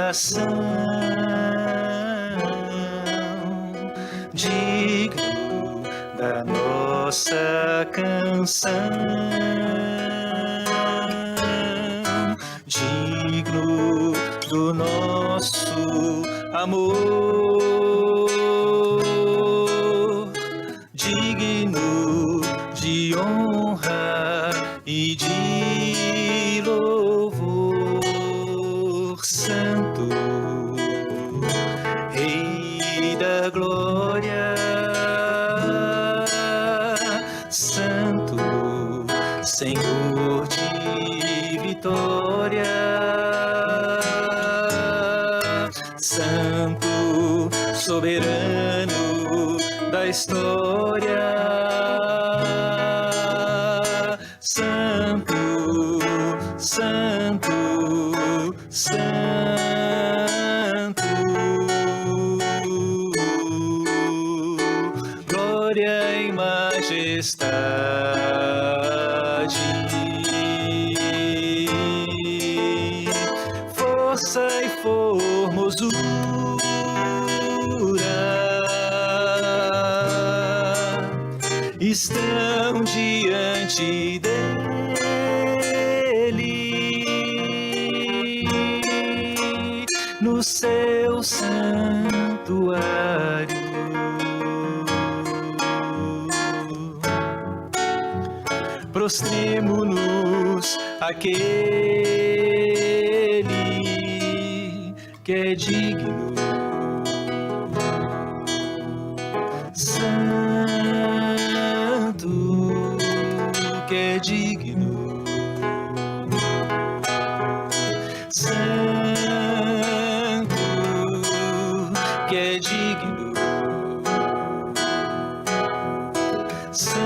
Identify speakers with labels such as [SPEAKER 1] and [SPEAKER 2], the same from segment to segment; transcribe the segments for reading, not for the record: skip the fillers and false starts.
[SPEAKER 1] coração, digno da nossa canção, digno do nosso amor, digno de honra e de louvor. Santo, Rei da glória, Santo, Senhor de vitória, Santo, soberano da história, Santo, Santo, Santo, glória e majestade, força e formosura estão diante dele no seu santuário. Prostremo-nos àquele que é digno, Santo, que é digno, Santo, que é digno, Santo.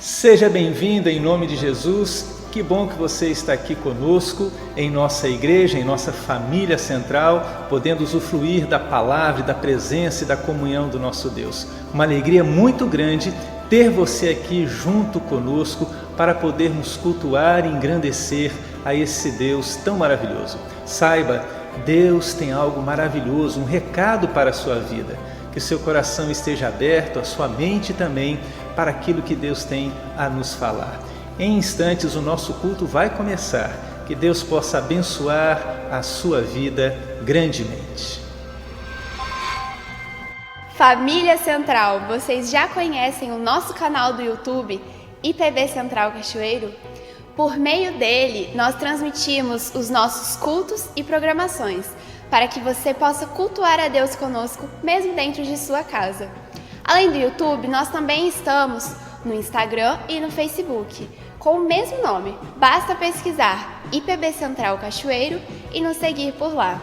[SPEAKER 1] Seja bem-vindo em nome de Jesus. Que bom que você está aqui conosco em nossa igreja, em nossa família central, podendo usufruir da palavra, da presença e da comunhão do nosso Deus. Uma alegria muito grande ter você aqui junto conosco para podermos cultuar e engrandecer a esse Deus tão maravilhoso. Saiba, Deus tem algo maravilhoso, um recado para a sua vida. Que o seu coração esteja aberto, a sua mente também, para aquilo que Deus tem a nos falar. Em instantes o nosso culto vai começar. Que Deus possa abençoar a sua vida grandemente.
[SPEAKER 2] Família Central, vocês já conhecem o nosso canal do YouTube, IPB Central Cachoeiro? Por meio dele, nós transmitimos os nossos cultos e programações, para que você possa cultuar a Deus conosco, mesmo dentro de sua casa. Além do YouTube, nós também estamos no Instagram e no Facebook, com o mesmo nome. Basta pesquisar IPB Central Cachoeiro e nos seguir por lá.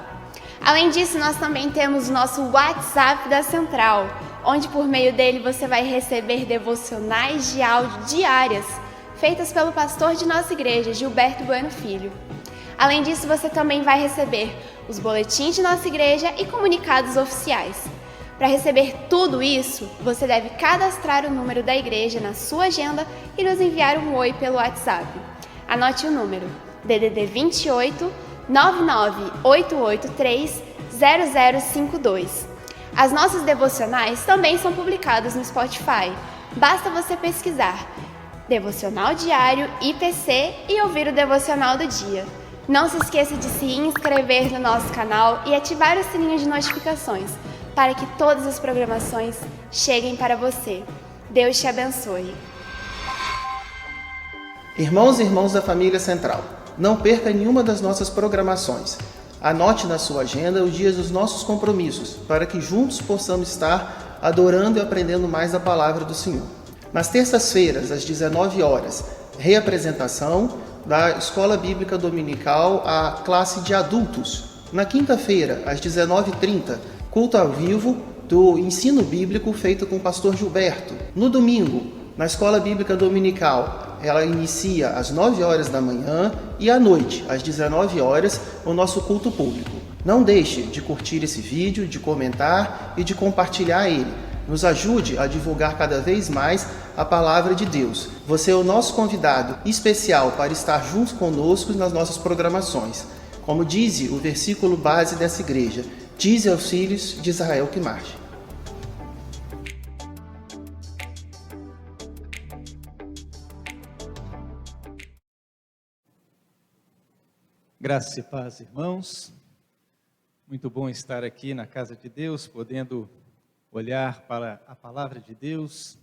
[SPEAKER 2] Além disso, nós também temos o nosso WhatsApp da Central, onde por meio dele você vai receber devocionais de áudio diárias, feitas pelo pastor de nossa igreja, Gilberto Bueno Filho. Além disso, você também vai receber os boletins de nossa igreja e comunicados oficiais. Para receber tudo isso, você deve cadastrar o número da igreja na sua agenda e nos enviar um oi pelo WhatsApp. Anote o número: DDD 28 99883 0052. As nossas devocionais também são publicadas no Spotify. Basta você pesquisar Devocional Diário IPC e ouvir o Devocional do Dia. Não se esqueça de se inscrever no nosso canal e ativar o sininho de notificações, para que todas as programações cheguem para você. Deus te abençoe.
[SPEAKER 3] Irmãos e irmãs da Família Central, não perca nenhuma das nossas programações. Anote na sua agenda os dias dos nossos compromissos, para que juntos possamos estar adorando e aprendendo mais da Palavra do Senhor. Nas terças-feiras, às 19 horas, reapresentação da Escola Bíblica Dominical, a classe de adultos. Na quinta-feira, às 19h30, culto ao vivo do ensino bíblico feito com o pastor Gilberto. No domingo, na Escola Bíblica Dominical, ela inicia às 9 horas da manhã e à noite, às 19 horas, o nosso culto público. Não deixe de curtir esse vídeo, de comentar e de compartilhar ele. Nos ajude a divulgar cada vez mais a palavra de Deus. Você é o nosso convidado especial para estar junto conosco nas nossas programações. Como diz o versículo base dessa igreja, dize aos filhos de Israel que marche.
[SPEAKER 1] Graça e paz, irmãos. Muito bom estar aqui na casa de Deus, podendo olhar para a palavra de Deus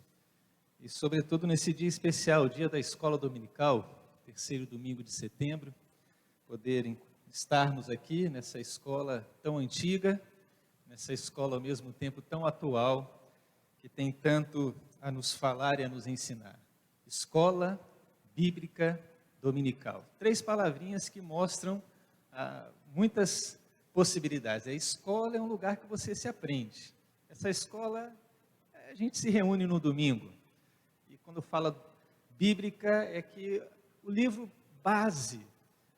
[SPEAKER 1] e, sobretudo, nesse dia especial, o dia da escola dominical, terceiro domingo de setembro, poder estarmos aqui nessa escola tão antiga, nessa escola ao mesmo tempo tão atual, que tem tanto a nos falar e a nos ensinar. Escola Bíblica Dominical. 3 palavrinhas que mostram muitas possibilidades. A escola é um lugar que você se aprende. Essa escola, a gente se reúne no domingo. E quando fala bíblica, é que o livro base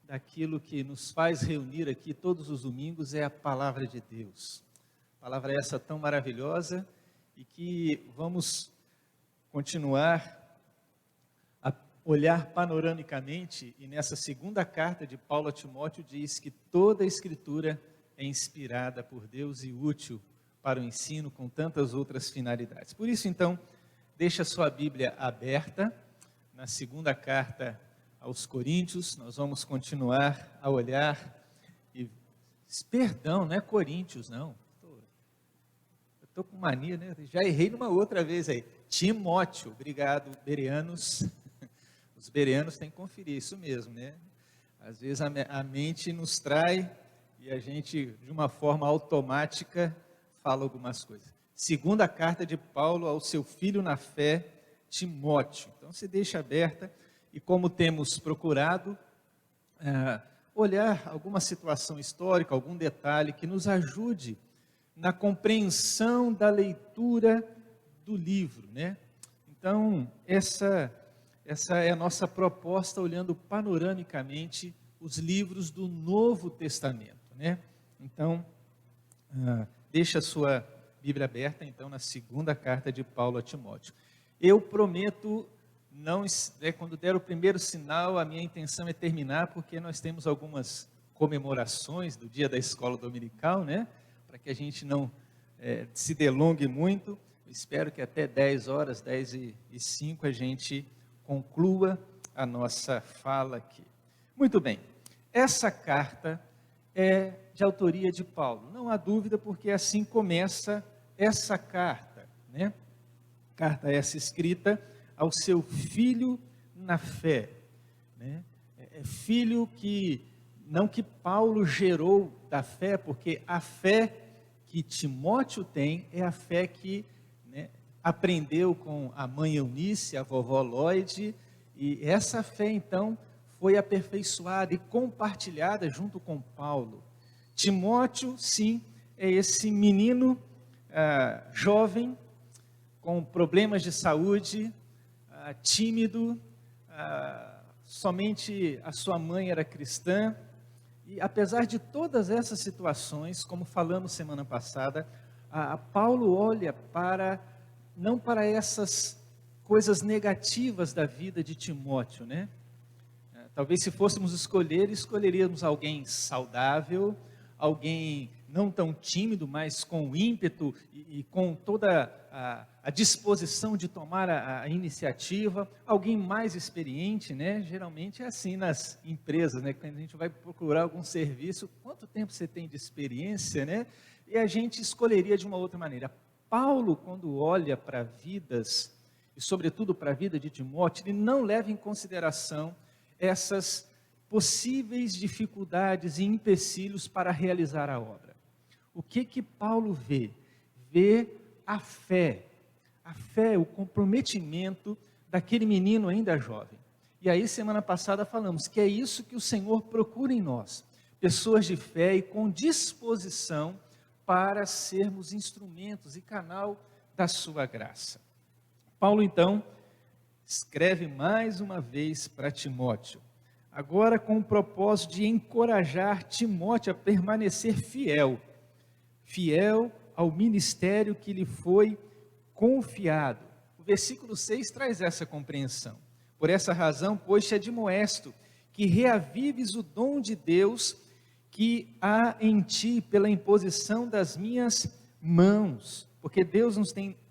[SPEAKER 1] daquilo que nos faz reunir aqui todos os domingos é a palavra de Deus. Palavra essa tão maravilhosa e que vamos continuar a olhar panoramicamente, e nessa segunda carta de Paulo a Timóteo diz que toda a Escritura é inspirada por Deus e útil para o ensino, com tantas outras finalidades. Por isso, então, deixa a sua Bíblia aberta na segunda carta aos Coríntios. Nós vamos continuar a olhar e... Perdão, não é Coríntios, não. Eu estou com mania, né? Já errei numa outra vez aí. Timóteo, obrigado, bereanos. Os bereanos têm que conferir, isso mesmo, né? Às vezes a mente nos trai e a gente, de uma forma automática, fala algumas coisas. Segunda carta de Paulo ao seu filho na fé, Timóteo. Então, se deixa aberta, e como temos procurado olhar alguma situação histórica, algum detalhe que nos ajude na compreensão da leitura do livro, né? Então, essa é a nossa proposta, olhando panoramicamente os livros do Novo Testamento, né? Então, deixa a sua Bíblia aberta, então, na segunda carta de Paulo a Timóteo. Eu prometo, quando der o primeiro sinal, a minha intenção é terminar, porque nós temos algumas comemorações do dia da escola dominical, né? Para que a gente não se delongue muito. Eu espero que até 10 horas, 10h05, a gente conclua a nossa fala aqui. Muito bem, essa carta é de autoria de Paulo, não há dúvida, porque assim começa essa carta, né? Carta essa escrita ao seu filho na fé, né? Filho que, não que Paulo gerou da fé, porque a fé que Timóteo tem é a fé que, né, aprendeu com a mãe Eunice, a vovó Lloyd, e essa fé então foi aperfeiçoada e compartilhada junto com Paulo. Timóteo, sim, é esse menino jovem, com problemas de saúde, tímido, somente a sua mãe era cristã, e apesar de todas essas situações, como falamos semana passada, Paulo olha não para essas coisas negativas da vida de Timóteo, né? Talvez se fôssemos escolher, escolheríamos alguém saudável, alguém não tão tímido, mas com ímpeto e com toda a disposição de tomar a iniciativa, alguém mais experiente, né? Geralmente é assim nas empresas, né? Quando a gente vai procurar algum serviço, quanto tempo você tem de experiência, né? E a gente escolheria de uma outra maneira. Paulo, quando olha para vidas, e sobretudo para a vida de Timóteo, ele não leva em consideração essas possíveis dificuldades e empecilhos para realizar a obra. O que Paulo vê? Vê a fé, o comprometimento daquele menino ainda jovem. E aí, semana passada falamos que é isso que o Senhor procura em nós, pessoas de fé e com disposição para sermos instrumentos e canal da sua graça. Paulo, então, escreve mais uma vez para Timóteo, agora com o propósito de encorajar Timóteo a permanecer fiel ao ministério que lhe foi confiado. O versículo 6 traz essa compreensão. Por essa razão, pois, te admoesto que reavives o dom de Deus que há em ti pela imposição das minhas mãos, porque Deus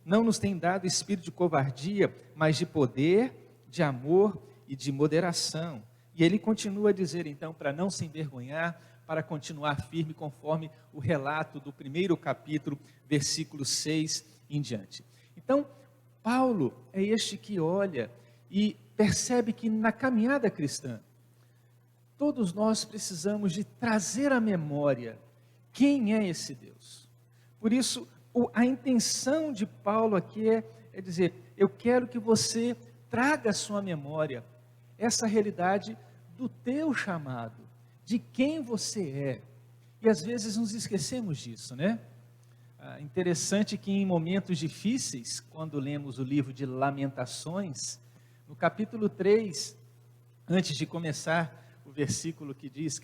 [SPEAKER 1] não nos tem dado espírito de covardia, mas de poder, de amor e de moderação. E ele continua a dizer então, para não se envergonhar, para continuar firme conforme o relato do primeiro capítulo, versículo 6 em diante. Então, Paulo é este que olha e percebe que na caminhada cristã, todos nós precisamos de trazer à memória quem é esse Deus. Por isso, a intenção de Paulo aqui é dizer, eu quero que você traga à sua memória essa realidade do teu chamado, de quem você é. E às vezes nos esquecemos disso, né? Interessante que em momentos difíceis, quando lemos o livro de Lamentações, no capítulo 3, antes de começar o versículo que diz,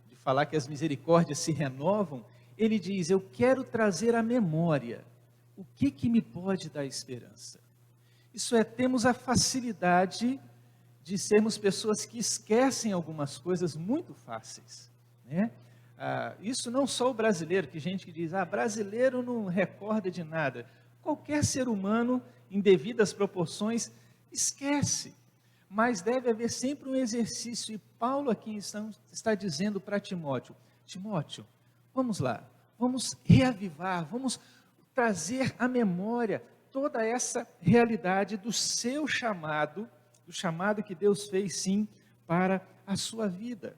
[SPEAKER 1] de falar que as misericórdias se renovam, ele diz, eu quero trazer à memória o que me pode dar esperança. Isso é, temos a facilidade de sermos pessoas que esquecem algumas coisas muito fáceis, né? Isso não só o brasileiro, que gente que diz, brasileiro não recorda de nada. Qualquer ser humano, em devidas proporções, esquece. Mas deve haver sempre um exercício, e Paulo aqui está dizendo para Timóteo, Timóteo, vamos lá, vamos reavivar, vamos trazer à memória toda essa realidade do seu chamado, do chamado que Deus fez sim para a sua vida.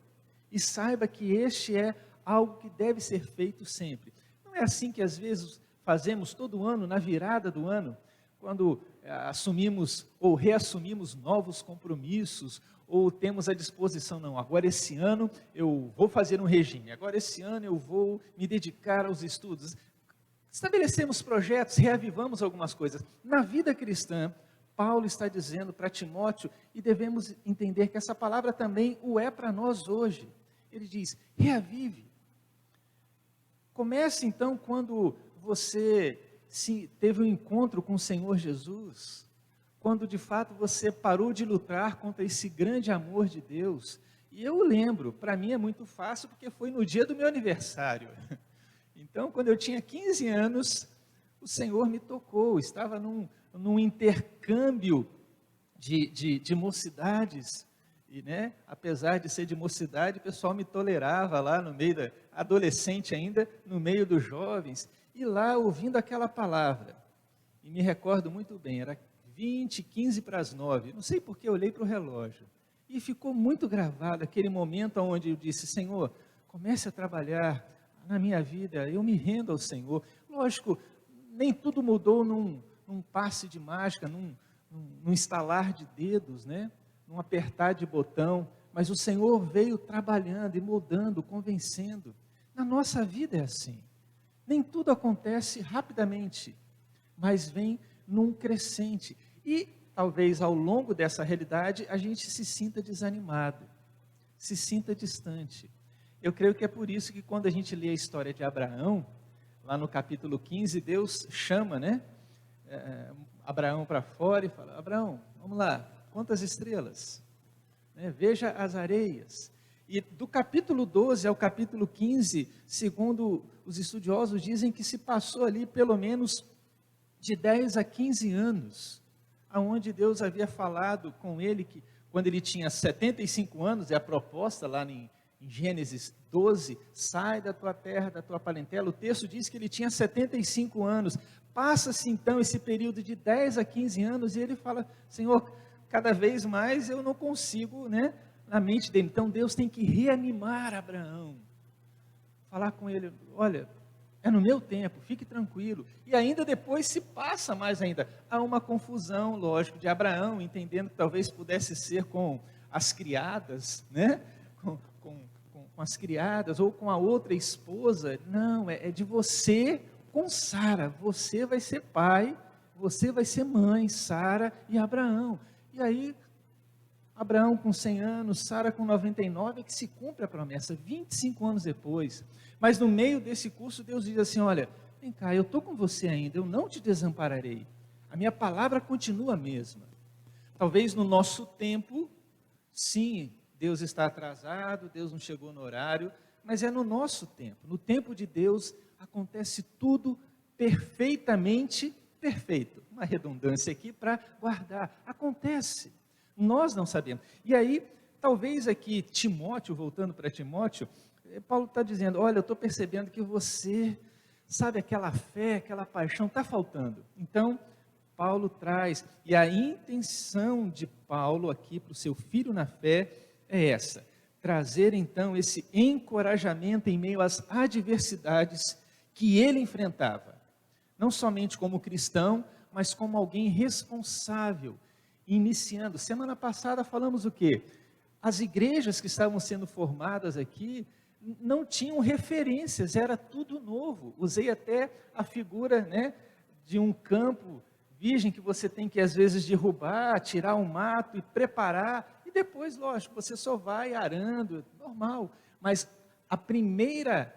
[SPEAKER 1] E saiba que este é algo que deve ser feito sempre. Não é assim que às vezes fazemos todo ano, na virada do ano, quando assumimos ou reassumimos novos compromissos, ou temos à disposição, não, agora esse ano eu vou fazer um regime, agora esse ano eu vou me dedicar aos estudos. Estabelecemos projetos, reavivamos algumas coisas. Na vida cristã, Paulo está dizendo para Timóteo, e devemos entender que essa palavra também o é para nós hoje. Ele diz, reavive. Comece então quando você teve um encontro com o Senhor Jesus, quando de fato você parou de lutar contra esse grande amor de Deus. E eu lembro, para mim é muito fácil, porque foi no dia do meu aniversário. Então, quando eu tinha 15 anos, o Senhor me tocou, estava num intercâmbio de mocidades, e, né, apesar de ser de mocidade, o pessoal me tolerava lá no meio adolescente ainda, no meio dos jovens, e lá ouvindo aquela palavra, e me recordo muito bem, era 15 para as 9, não sei porque eu olhei para o relógio, e ficou muito gravado aquele momento onde eu disse, Senhor, comece a trabalhar na minha vida, eu me rendo ao Senhor. Lógico, nem tudo mudou num passe de mágica, num estalar de dedos, né? Num apertar de botão, mas o Senhor veio trabalhando e mudando, convencendo. Na nossa vida é assim. Nem tudo acontece rapidamente, mas vem num crescente. E talvez ao longo dessa realidade a gente se sinta desanimado, se sinta distante. Eu creio que é por isso que quando a gente lê a história de Abraão, lá no capítulo 15, Deus chama, né? Abraão para fora e fala, Abraão, vamos lá, quantas estrelas? Veja as areias. E do capítulo 12 ao capítulo 15, segundo os estudiosos, dizem que se passou ali pelo menos de 10 a 15 anos, aonde Deus havia falado com ele, que quando ele tinha 75 anos, é a proposta lá em Gênesis 12, sai da tua terra, da tua parentela. O texto diz que ele tinha 75 anos. Passa-se então esse período de 10 a 15 anos e ele fala, Senhor, cada vez mais eu não consigo, né, na mente dele. Então Deus tem que reanimar Abraão. Falar com ele, olha, é no meu tempo, fique tranquilo. E ainda depois se passa mais ainda. Há uma confusão, lógico, de Abraão, entendendo que talvez pudesse ser com as criadas, né, com as criadas, ou com a outra esposa. Não, é de você com Sara, você vai ser pai, você vai ser mãe, Sara e Abraão. E aí, Abraão com 100 anos, Sara com 99, é que se cumpre a promessa, 25 anos depois. Mas no meio desse curso, Deus diz assim, olha, vem cá, eu estou com você ainda, eu não te desampararei. A minha palavra continua a mesma. Talvez no nosso tempo, sim, Deus está atrasado, Deus não chegou no horário, mas é no nosso tempo. No tempo de Deus, acontece tudo perfeitamente perfeito. Uma redundância aqui para guardar. Acontece. Nós não sabemos. E aí, talvez aqui, Timóteo, voltando para Timóteo, Paulo está dizendo, olha, eu estou percebendo que você, sabe, aquela fé, aquela paixão, está faltando. Então, Paulo traz, e a intenção de Paulo aqui para o seu filho na fé é essa, trazer então esse encorajamento em meio às adversidades que ele enfrentava, não somente como cristão, mas como alguém responsável, iniciando. Semana passada falamos o quê? As igrejas que estavam sendo formadas aqui não tinham referências, era tudo novo. Usei até a figura, né, de um campo virgem que você tem que às vezes derrubar, tirar um mato e preparar, e depois, lógico, você só vai arando, normal. Mas a primeira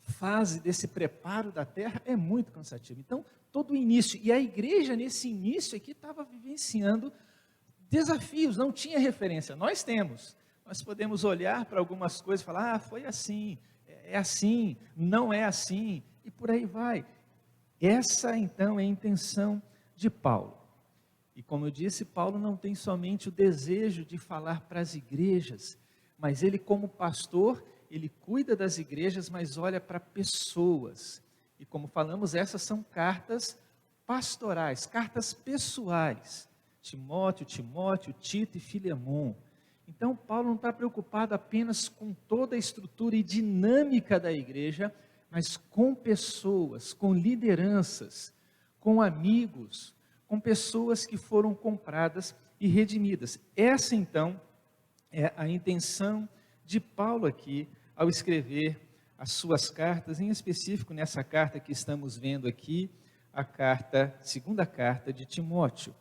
[SPEAKER 1] fase desse preparo da terra é muito cansativa. Então, todo o início, e a igreja nesse início aqui estava vivenciando desafios, não tinha referência. Nós temos, nós podemos olhar para algumas coisas e falar, ah, foi assim, é assim, não é assim, e por aí vai. Essa então é a intenção de Paulo. E como eu disse, Paulo não tem somente o desejo de falar para as igrejas, mas ele como pastor, ele cuida das igrejas, mas olha para pessoas. E como falamos, essas são cartas pastorais, cartas pessoais. Timóteo, Tito e Filemon. Então Paulo não está preocupado apenas com toda a estrutura e dinâmica da igreja, mas com pessoas, com lideranças, com amigos, com pessoas que foram compradas e redimidas. Essa então é a intenção de Paulo aqui, ao escrever as suas cartas, em específico nessa carta que estamos vendo aqui, a segunda carta de Timóteo.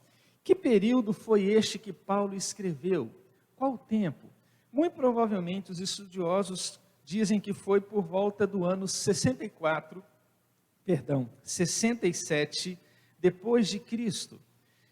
[SPEAKER 1] Que período foi este que Paulo escreveu? Qual o tempo? Muito provavelmente os estudiosos dizem que foi por volta do ano 67 depois de Cristo.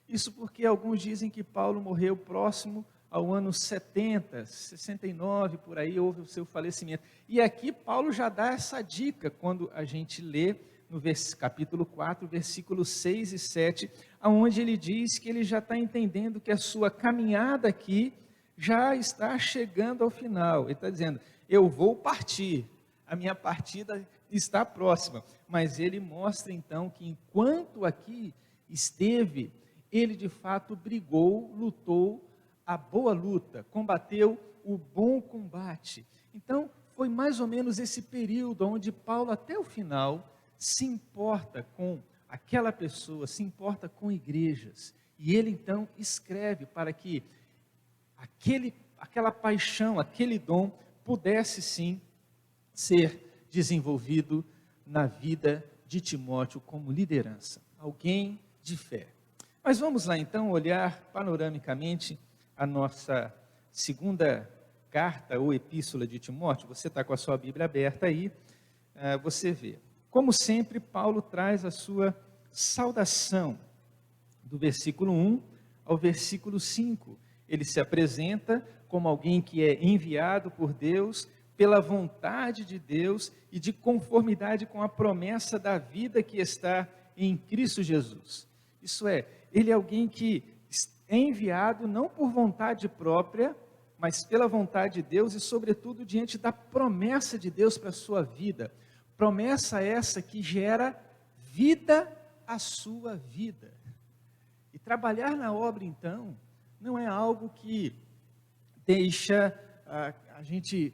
[SPEAKER 1] Isso porque alguns dizem que Paulo morreu próximo ao ano 70, 69, por aí houve o seu falecimento. E aqui Paulo já dá essa dica, quando a gente lê no capítulo 4, versículos 6 e 7, onde ele diz que ele já está entendendo que a sua caminhada aqui já está chegando ao final. Ele está dizendo, eu vou partir, a minha partida está próxima. Mas ele mostra então que enquanto aqui esteve, ele de fato brigou, lutou a boa luta, combateu o bom combate. Então, foi mais ou menos esse período onde Paulo, até o final, se importa com aquela pessoa, se importa com igrejas. E ele então escreve para que aquela paixão, aquele dom, pudesse sim ser desenvolvido na vida de Timóteo como liderança, alguém de fé. Mas vamos lá então olhar panoramicamente a nossa segunda carta ou epístola de Timóteo. Você está com a sua Bíblia aberta aí, você vê. Como sempre, Paulo traz a sua saudação, do versículo 1 ao versículo 5. Ele se apresenta como alguém que é enviado por Deus, pela vontade de Deus e de conformidade com a promessa da vida que está em Cristo Jesus. Isso é, ele é alguém que é enviado não por vontade própria, mas pela vontade de Deus e, sobretudo, diante da promessa de Deus para a sua vida. Promessa essa que gera vida à sua vida. E trabalhar na obra, então, não é algo que deixa a gente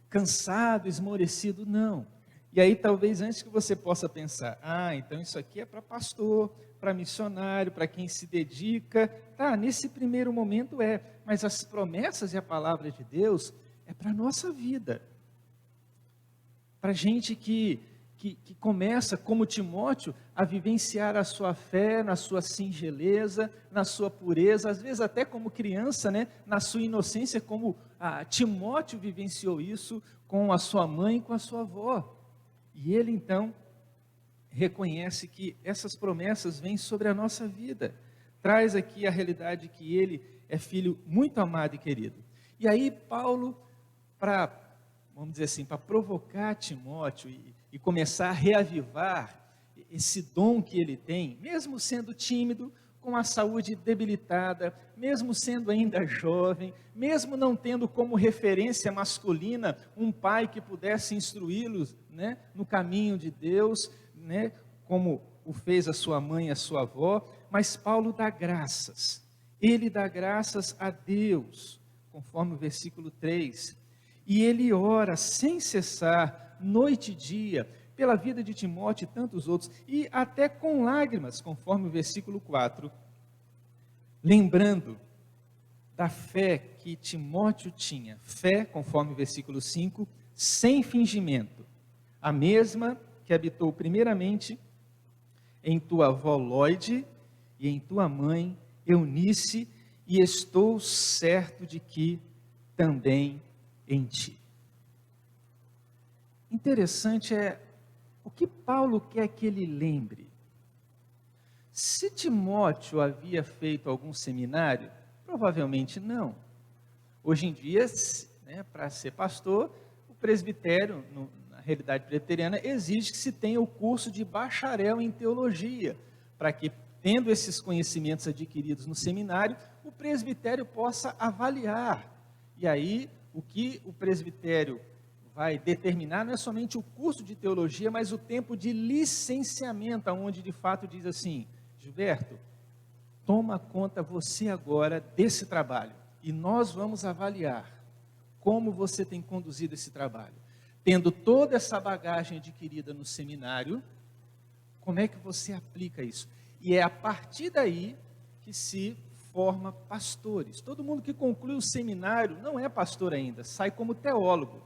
[SPEAKER 1] cansado, esmorecido, não. E aí, talvez, antes que você possa pensar, então isso aqui é para pastor, para missionário, para quem se dedica, nesse primeiro momento mas as promessas e a palavra de Deus é para a nossa vida, para gente que que começa, como Timóteo, a vivenciar a sua fé na sua singeleza, na sua pureza, às vezes até como criança, né, na sua inocência, como Timóteo vivenciou isso com a sua mãe e com a sua avó. E ele então reconhece que essas promessas vêm sobre a nossa vida. Traz aqui a realidade que ele é filho muito amado e querido. E aí Paulo, vamos dizer assim, para provocar Timóteo e começar a reavivar esse dom que ele tem, mesmo sendo tímido, com a saúde debilitada, mesmo sendo ainda jovem, mesmo não tendo como referência masculina um pai que pudesse instruí-los, né, no caminho de Deus, né, como o fez a sua mãe e a sua avó, mas Paulo dá graças. Ele dá graças a Deus, conforme o versículo 3. E ele ora sem cessar, noite e dia, pela vida de Timóteo e tantos outros, e até com lágrimas, conforme o versículo 4, lembrando da fé que Timóteo tinha, fé, conforme o versículo 5, sem fingimento, a mesma que habitou primeiramente em tua avó Lóide e em tua mãe Eunice, e estou certo de que também em ti. Interessante é o que Paulo quer que ele lembre. Se Timóteo havia feito algum seminário, provavelmente não. Hoje em dia, né, para ser pastor, o presbitério, na realidade presbiteriana, exige que se tenha o curso de bacharel em teologia, para que, tendo esses conhecimentos adquiridos no seminário, o presbitério possa avaliar. E aí, o que o presbitério vai determinar não é somente o curso de teologia, mas o tempo de licenciamento, onde de fato diz assim: Gilberto, toma conta você agora desse trabalho, e nós vamos avaliar como você tem conduzido esse trabalho. Tendo toda essa bagagem adquirida no seminário, como é que você aplica isso? E é a partir daí que se forma pastores. Todo mundo que conclui o seminário não é pastor ainda, sai como teólogo.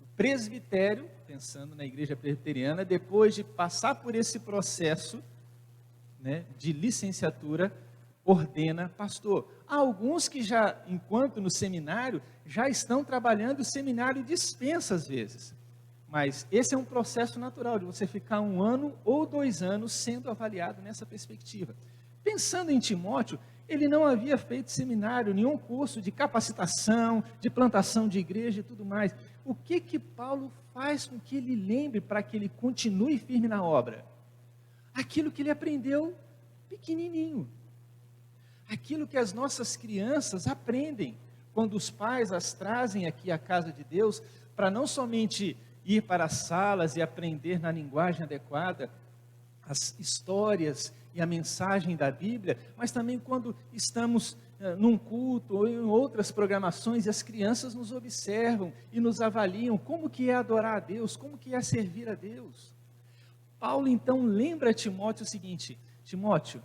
[SPEAKER 1] O presbitério, pensando na igreja presbiteriana, depois de passar por esse processo, né, de licenciatura, ordena pastor. Há alguns que já, enquanto no seminário, já estão trabalhando, o seminário dispensa às vezes. Mas esse é um processo natural, de você ficar 1 ano ou 2 anos sendo avaliado nessa perspectiva. Pensando em Timóteo, ele não havia feito seminário, nenhum curso de capacitação, de plantação de igreja e tudo mais. O que Paulo faz com que ele lembre para que ele continue firme na obra? Aquilo que ele aprendeu pequenininho. Aquilo que as nossas crianças aprendem quando os pais as trazem aqui à casa de Deus, para não somente ir para as salas e aprender na linguagem adequada as histórias e a mensagem da Bíblia, mas também quando estamos num culto ou em outras programações e as crianças nos observam e nos avaliam como que é adorar a Deus, como que é servir a Deus. Paulo então lembra a Timóteo o seguinte: Timóteo,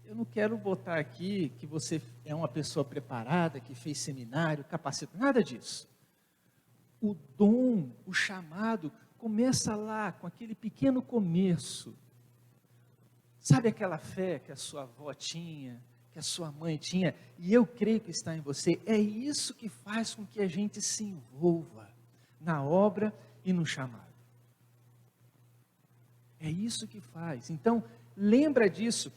[SPEAKER 1] eu não quero botar aqui que você é uma pessoa preparada, que fez seminário, capacitado, nada disso. O dom, o chamado, começa lá, com aquele pequeno começo. Sabe aquela fé que a sua avó tinha, que a sua mãe tinha, e eu creio que está em você? É isso que faz com que a gente se envolva na obra e no chamado. É isso que faz. Então, lembra disso.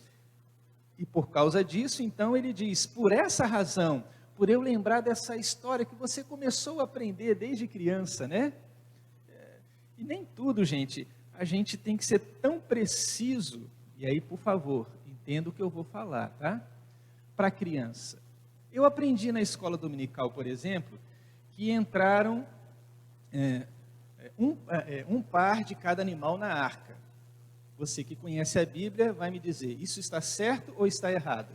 [SPEAKER 1] E por causa disso, então, ele diz: por essa razão, por eu lembrar dessa história que você começou a aprender desde criança, né? E nem tudo, gente, a gente tem que ser tão preciso. E aí, por favor, entenda o que eu vou falar, tá? Para criança. Eu aprendi na escola dominical, por exemplo, que entraram um par de cada animal na arca. Você que conhece a Bíblia vai me dizer, isso está certo ou está errado?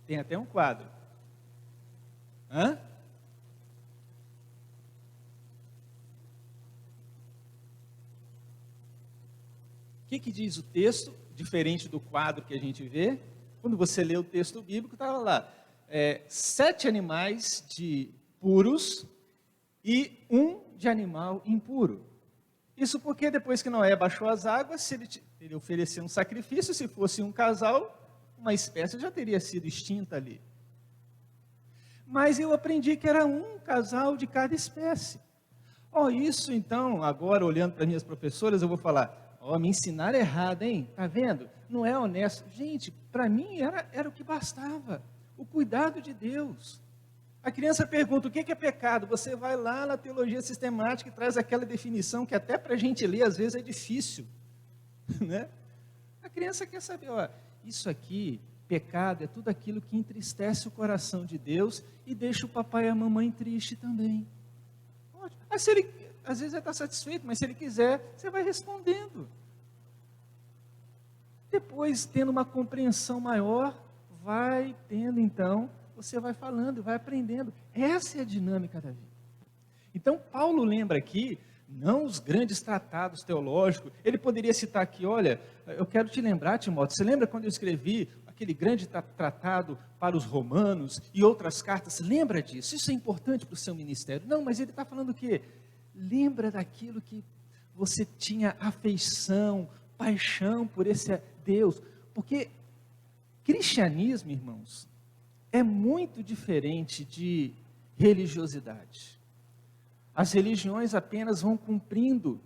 [SPEAKER 1] Tem até um quadro. Hã? O que diz o texto, diferente do quadro que a gente vê? Quando você lê o texto bíblico, estava lá, 7 animais puros e 1 de animal impuro. Isso porque depois que Noé baixou as águas, se ele ofereceu um sacrifício, se fosse um casal, uma espécie já teria sido extinta ali. Mas eu aprendi que era um casal de cada espécie. Isso então, agora olhando para minhas professoras, eu vou falar, me ensinaram errado, hein? Tá vendo? Não é honesto. Gente, para mim era o que bastava, o cuidado de Deus. A criança pergunta, o que é pecado? Você vai lá na teologia sistemática e traz aquela definição que até para a gente ler às vezes é difícil, né? A criança quer saber, isso aqui, pecado, é tudo aquilo que entristece o coração de Deus e deixa o papai e a mamãe triste também. Ótimo. Se ele, às vezes ele está satisfeito, mas se ele quiser, você vai respondendo. Depois, tendo uma compreensão maior, vai tendo então, você vai falando, vai aprendendo. Essa é a dinâmica da vida. Então, Paulo lembra aqui, não os grandes tratados teológicos, ele poderia citar aqui, olha, eu quero te lembrar, Timóteo, você lembra quando eu escrevi aquele grande tratado para os romanos e outras cartas? Lembra disso? Isso é importante para o seu ministério. Não, mas ele está falando o quê? Lembra daquilo que você tinha afeição, paixão por esse Deus. Porque cristianismo, irmãos, é muito diferente de religiosidade. As religiões apenas vão cumprindo.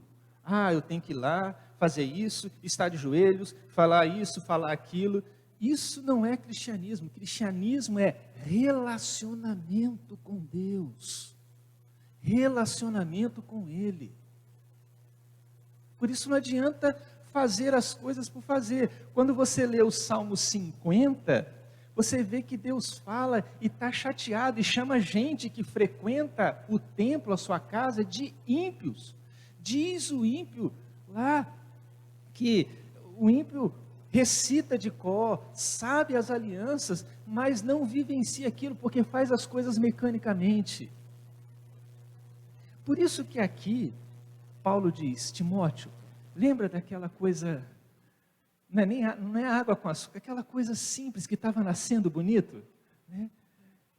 [SPEAKER 1] Eu tenho que ir lá, fazer isso, estar de joelhos, falar isso, falar aquilo. Isso não é cristianismo. Cristianismo é relacionamento com Deus. Relacionamento com Ele. Por isso não adianta fazer as coisas por fazer. Quando você lê o Salmo 50, você vê que Deus fala e está chateado e chama gente que frequenta o templo, a sua casa, de ímpios. Diz o ímpio lá que o ímpio recita de cor, sabe as alianças, mas não vivencia aquilo porque faz as coisas mecanicamente. Por isso que aqui Paulo diz, Timóteo, lembra daquela coisa, não é água com açúcar, aquela coisa simples que estava nascendo bonito, né?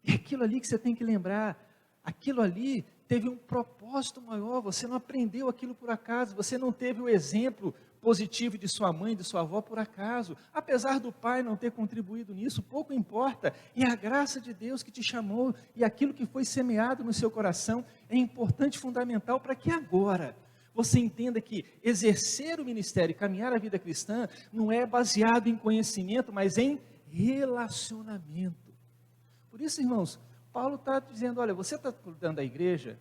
[SPEAKER 1] E aquilo ali que você tem que lembrar, aquilo ali teve um propósito maior, você não aprendeu aquilo por acaso, você não teve o exemplo positivo de sua mãe, de sua avó por acaso, apesar do pai não ter contribuído nisso, pouco importa, é a graça de Deus que te chamou, e aquilo que foi semeado no seu coração é importante, fundamental, para que agora você entenda que exercer o ministério e caminhar a vida cristã não é baseado em conhecimento, mas em relacionamento. Por isso, irmãos, Paulo está dizendo, olha, você está cuidando da igreja,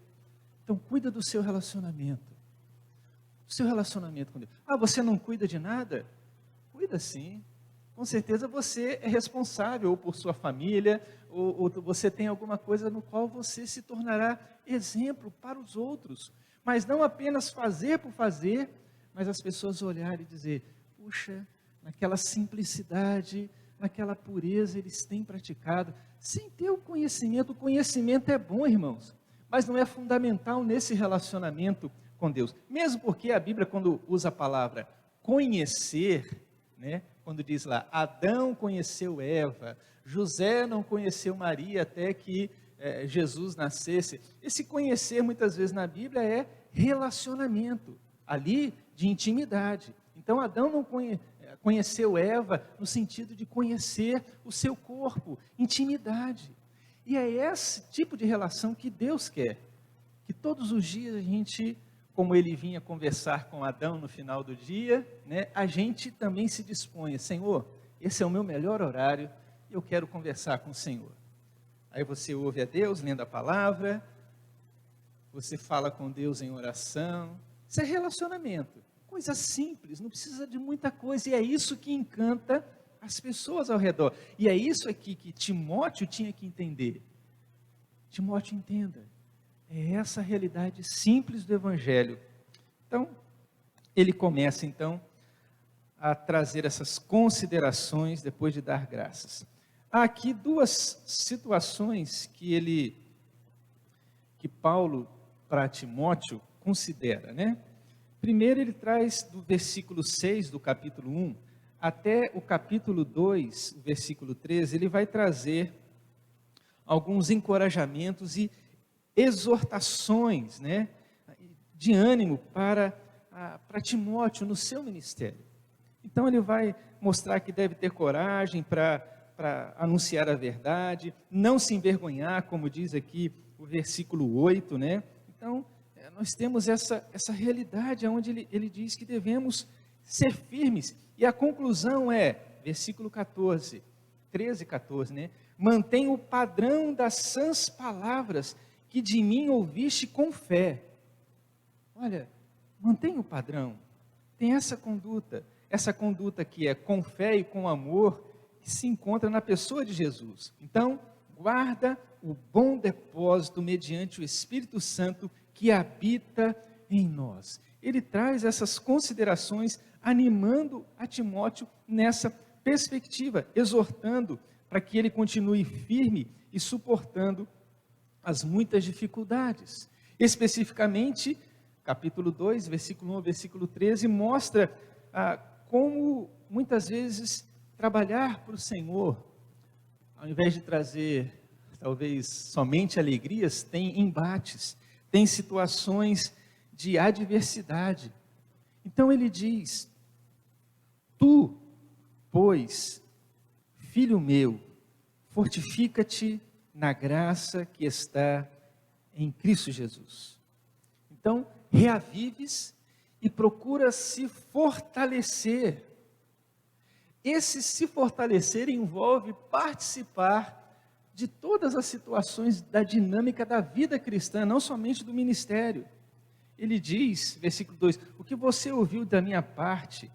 [SPEAKER 1] então cuida do seu relacionamento. O seu relacionamento com Deus. Você não cuida de nada? Cuida sim. Com certeza você é responsável ou por sua família, ou você tem alguma coisa no qual você se tornará exemplo para os outros. Mas não apenas fazer por fazer, mas as pessoas olharem e dizer, puxa, naquela simplicidade, naquela pureza eles têm praticado, sem ter o conhecimento é bom, irmãos, mas não é fundamental nesse relacionamento com Deus, mesmo porque a Bíblia quando usa a palavra conhecer, né, quando diz lá, Adão conheceu Eva, José não conheceu Maria até que Jesus nascesse, esse conhecer muitas vezes na Bíblia é relacionamento, ali de intimidade. Então Adão não conheceu Eva no sentido de conhecer o seu corpo, intimidade. E é esse tipo de relação que Deus quer, que todos os dias a gente, como ele vinha conversar com Adão no final do dia, né, a gente também se disponha, Senhor, esse é o meu melhor horário, eu quero conversar com o Senhor. Aí você ouve a Deus lendo a palavra, você fala com Deus em oração, isso é relacionamento, coisa simples, não precisa de muita coisa, e é isso que encanta as pessoas ao redor, e é isso aqui que Timóteo tinha que entender. Timóteo, entenda, é essa a realidade simples do Evangelho. Então, ele começa então a trazer essas considerações depois de dar graças. Há aqui duas situações que Paulo, para Timóteo, considera, né? Primeiro ele traz do versículo 6 do capítulo 1 até o capítulo 2, o versículo 13, ele vai trazer alguns encorajamentos e exortações, né? de ânimo para Timóteo no seu ministério. Então ele vai mostrar que deve ter coragem para anunciar a verdade, não se envergonhar, como diz aqui o versículo 8, né? Então, nós temos essa realidade onde ele diz que devemos ser firmes. E a conclusão é, versículo 13 e 14, né? Mantém o padrão das sãs palavras que de mim ouviste com fé. Olha, mantém o padrão, tem essa conduta que é com fé e com amor, que se encontra na pessoa de Jesus. Então, guarda o bom depósito mediante o Espírito Santo que habita em nós. Ele traz essas considerações, animando a Timóteo nessa perspectiva, exortando para que ele continue firme e suportando as muitas dificuldades. Especificamente, capítulo 2, versículo 1 ao versículo 13, mostra como muitas vezes trabalhar para o Senhor, ao invés de trazer talvez somente alegrias, tem embates, tem situações de adversidade. Então ele diz: tu, pois, filho meu, fortifica-te na graça que está em Cristo Jesus. Então, reavives e procura se fortalecer. Esse se fortalecer envolve participar de todas as situações da dinâmica da vida cristã, não somente do ministério. Ele diz, versículo 2, o que você ouviu da minha parte,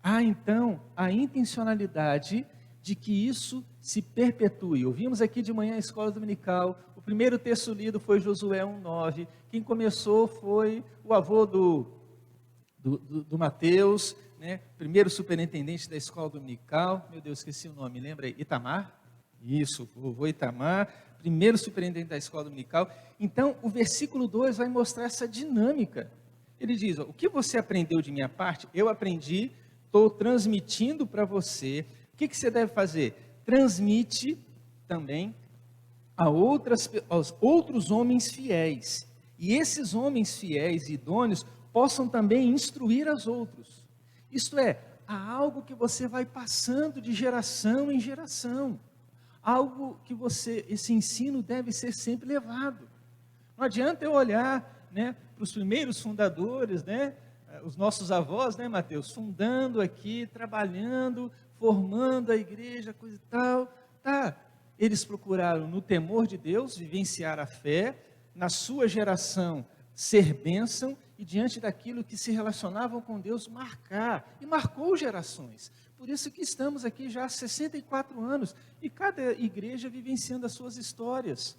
[SPEAKER 1] há então a intencionalidade de que isso se perpetue. Ouvimos aqui de manhã a escola dominical, o primeiro texto lido foi Josué 1:9, quem começou foi o avô do Mateus, né? Primeiro superintendente da escola dominical, meu Deus, esqueci o nome, lembra aí? Itamar? Isso, o vovô Itamar, primeiro superintendente da escola dominical. Então, o versículo 2 vai mostrar essa dinâmica. Ele diz, o que você aprendeu de minha parte, eu aprendi, estou transmitindo para você. O que você deve fazer? Transmite também aos outros homens fiéis. E esses homens fiéis e idôneos possam também instruir aos outros. Isto é, há algo que você vai passando de geração em geração. Algo que esse ensino deve ser sempre levado. Não adianta eu olhar, né, para os primeiros fundadores, né, os nossos avós, né, Mateus, fundando aqui, trabalhando, formando a igreja, coisa e tal. Tá, eles procuraram no temor de Deus vivenciar a fé, na sua geração ser bênção e diante daquilo que se relacionavam com Deus marcar, e marcou gerações. Por isso que estamos aqui já há 64 anos e cada igreja vivenciando as suas histórias.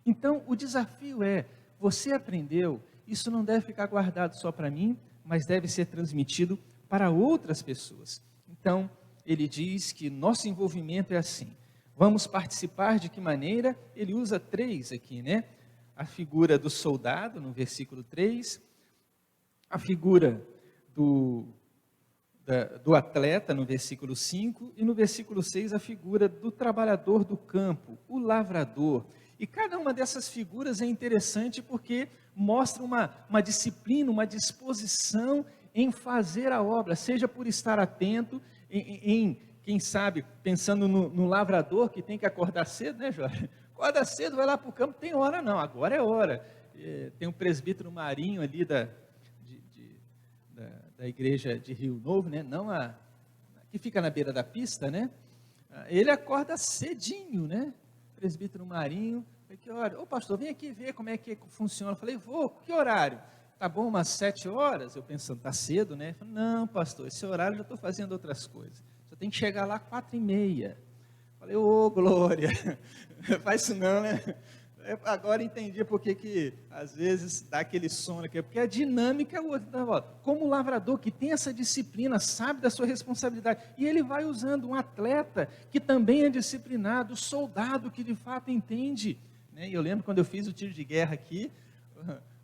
[SPEAKER 1] Então o desafio é, você aprendeu, isso não deve ficar guardado só para mim, mas deve ser transmitido para outras pessoas. Então ele diz que nosso envolvimento é assim. Vamos participar de que maneira? Ele usa 3 aqui, né? A figura do soldado, no versículo 3, a figura do atleta, no versículo 5, e no versículo 6, a figura do trabalhador do campo, o lavrador. E cada uma dessas figuras é interessante porque mostra uma disciplina, uma disposição em fazer a obra, seja por estar atento, quem sabe, pensando no lavrador que tem que acordar cedo, né, Jorge? Acorda cedo, vai lá para o campo, tem hora não, agora é hora. Tem um presbítero Marinho ali da igreja de Rio Novo, né? Não que fica na beira da pista, né? Ele acorda cedinho, né? Presbítero Marinho, que hora? Ô pastor, vem aqui ver como é que funciona. Eu falei, vou, que horário? Tá bom, umas 7 horas? Eu pensando, tá cedo, né? Eu falei, não pastor, esse horário eu já estou fazendo outras coisas. Só tem que chegar lá 4h30. Falei, ô glória, faz isso não, né? Agora entendi porque que às vezes dá aquele sono aqui, porque a dinâmica é outra. Como o lavrador que tem essa disciplina, sabe da sua responsabilidade, e ele vai usando um atleta que também é disciplinado, o soldado que de fato entende. E eu lembro quando eu fiz o tiro de guerra aqui,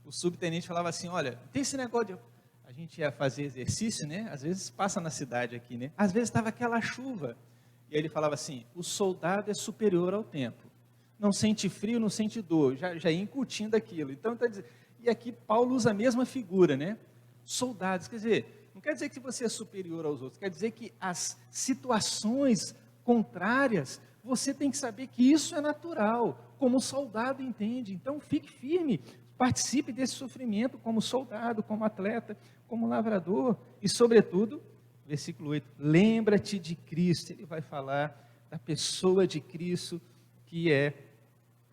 [SPEAKER 1] o subtenente falava assim, olha, tem esse negócio de... A gente ia fazer exercício, né? Às vezes passa na cidade aqui, né? Às vezes estava aquela chuva, e aí ele falava assim, o soldado é superior ao tempo. Não sente frio, não sente dor, já ia incutindo aquilo. Então, tá dizendo, E aqui Paulo usa a mesma figura, né? Soldados, quer dizer, não quer dizer que você é superior aos outros, quer dizer que as situações contrárias, você tem que saber que isso é natural, como o soldado entende. Então fique firme, participe desse sofrimento como soldado, como atleta, como lavrador. E sobretudo, versículo 8, lembra-te de Cristo. Ele vai falar da pessoa de Cristo, que é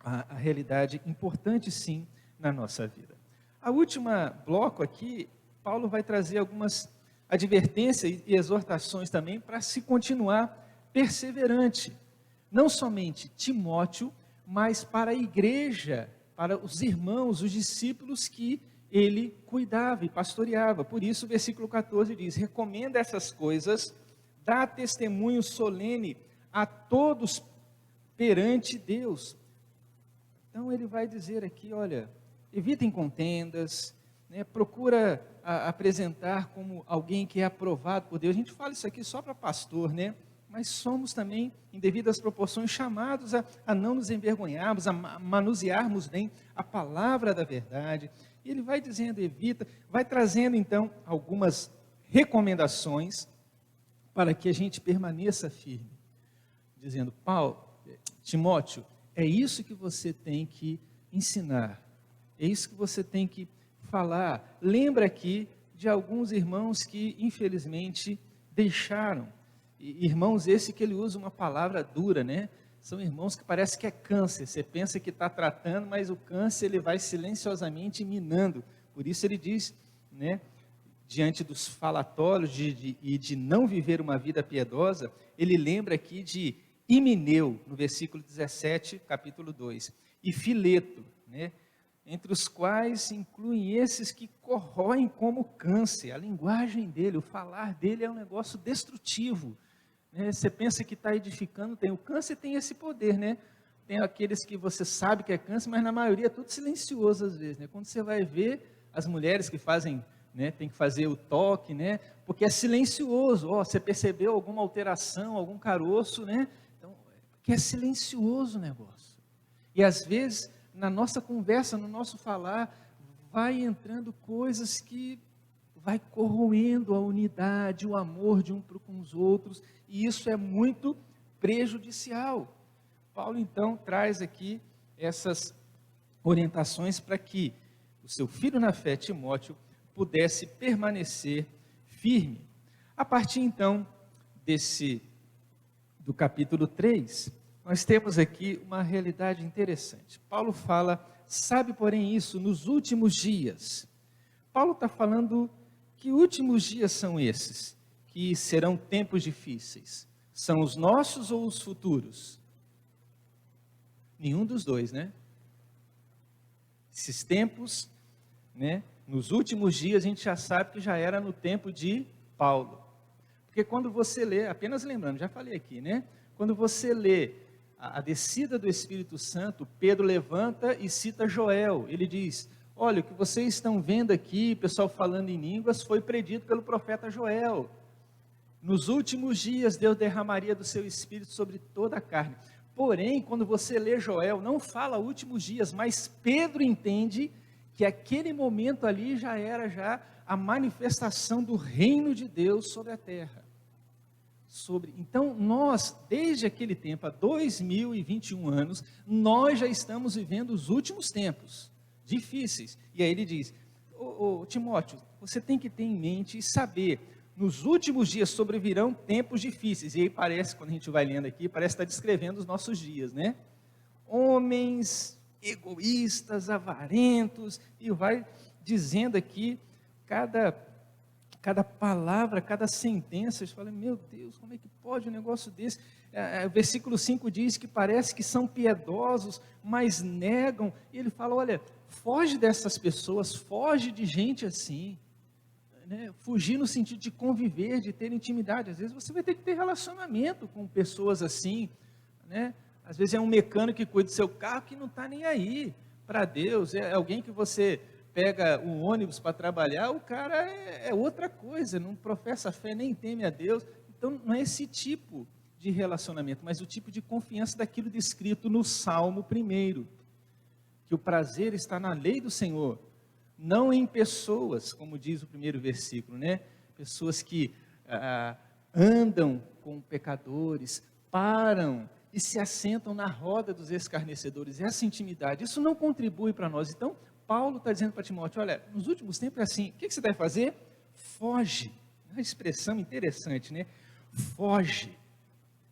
[SPEAKER 1] a realidade importante sim na nossa vida. A última bloco aqui, Paulo vai trazer algumas advertências e exortações também para se continuar perseverante. Não somente Timóteo, mas para a igreja, para os irmãos, os discípulos que ele cuidava e pastoreava. Por isso o versículo 14 diz, recomenda essas coisas, dá testemunho solene a todos perante Deus. Então ele vai dizer aqui, olha, evitem contendas, né, procura apresentar como alguém que é aprovado por Deus. A gente fala isso aqui só para pastor, né? Mas somos também, em devidas proporções, chamados a não nos envergonharmos, a manusearmos bem a palavra da verdade. E ele vai dizendo, evita, vai trazendo então algumas recomendações para que a gente permaneça firme. Dizendo, Timóteo, é isso que você tem que ensinar, é isso que você tem que falar. Lembra aqui de alguns irmãos que infelizmente deixaram. Irmãos esse que ele usa uma palavra dura, né? São irmãos que parece que é câncer. Você pensa que está tratando, mas o câncer ele vai silenciosamente minando. Por isso ele diz, né? Diante dos falatórios e de não viver uma vida piedosa, ele lembra aqui de Himeneu, no versículo 17, capítulo 2, e Fileto, né? Entre os quais se incluem esses que corroem como câncer. A linguagem dele, o falar dele é um negócio destrutivo. Você pensa que está edificando, o câncer tem esse poder, né? Tem aqueles que você sabe que é câncer, mas na maioria é tudo silencioso às vezes, né? Quando você vai ver as mulheres que fazem, né, tem que fazer o toque, né? Porque é silencioso. Você percebeu alguma alteração, algum caroço, né? Então, que é silencioso o negócio. E às vezes na nossa conversa, no nosso falar, vai entrando coisas que vai corroendo a unidade, o amor de um para com os outros, e isso é muito prejudicial. Paulo então traz aqui essas orientações para que o seu filho na fé, Timóteo, pudesse permanecer firme. A partir então do capítulo 3, nós temos aqui uma realidade interessante. Paulo fala, sabe porém isso, nos últimos dias. Paulo está falando que últimos dias são esses, que serão tempos difíceis. São os nossos ou os futuros? Nenhum dos dois, né? Esses tempos, né? Nos últimos dias a gente já sabe que já era no tempo de Paulo. Porque quando você lê, apenas lembrando, já falei aqui, né? Quando você lê a descida do Espírito Santo, Pedro levanta e cita Joel. Ele diz, olha, o que vocês estão vendo aqui, pessoal falando em línguas, foi predito pelo profeta Joel. Nos últimos dias, Deus derramaria do seu Espírito sobre toda a carne. Porém, quando você lê Joel, não fala últimos dias, mas Pedro entende que aquele momento ali já era a manifestação do reino de Deus sobre a terra. Então, nós, desde aquele tempo, há 2021 anos, nós já estamos vivendo os últimos tempos, difíceis. E aí ele diz, Timóteo, você tem que ter em mente e saber, nos últimos dias sobrevirão tempos difíceis. E aí parece, quando a gente vai lendo aqui, parece estar descrevendo os nossos dias, né? Homens egoístas, avarentos, e vai dizendo aqui, cada palavra, cada sentença, você fala, meu Deus, como é que pode um negócio desse? O versículo 5 diz que parece que são piedosos, mas negam, e ele fala, olha, foge dessas pessoas, foge de gente assim, né? Fugir no sentido de conviver, de ter intimidade. Às vezes você vai ter que ter relacionamento com pessoas assim, né? Às vezes é um mecânico que cuida do seu carro que não está nem aí para Deus, é alguém que você pega um ônibus para trabalhar, o cara é outra coisa, não professa fé, nem teme a Deus. Então não é esse tipo de relacionamento, mas o tipo de confiança daquilo descrito no Salmo 1, que o prazer está na lei do Senhor, não em pessoas, como diz o primeiro versículo, né? Pessoas que andam com pecadores, param e se assentam na roda dos escarnecedores. Essa intimidade, isso não contribui para nós. Então, Paulo está dizendo para Timóteo, olha, nos últimos tempos é assim, o que você deve fazer? Foge. Uma expressão interessante, né? Foge.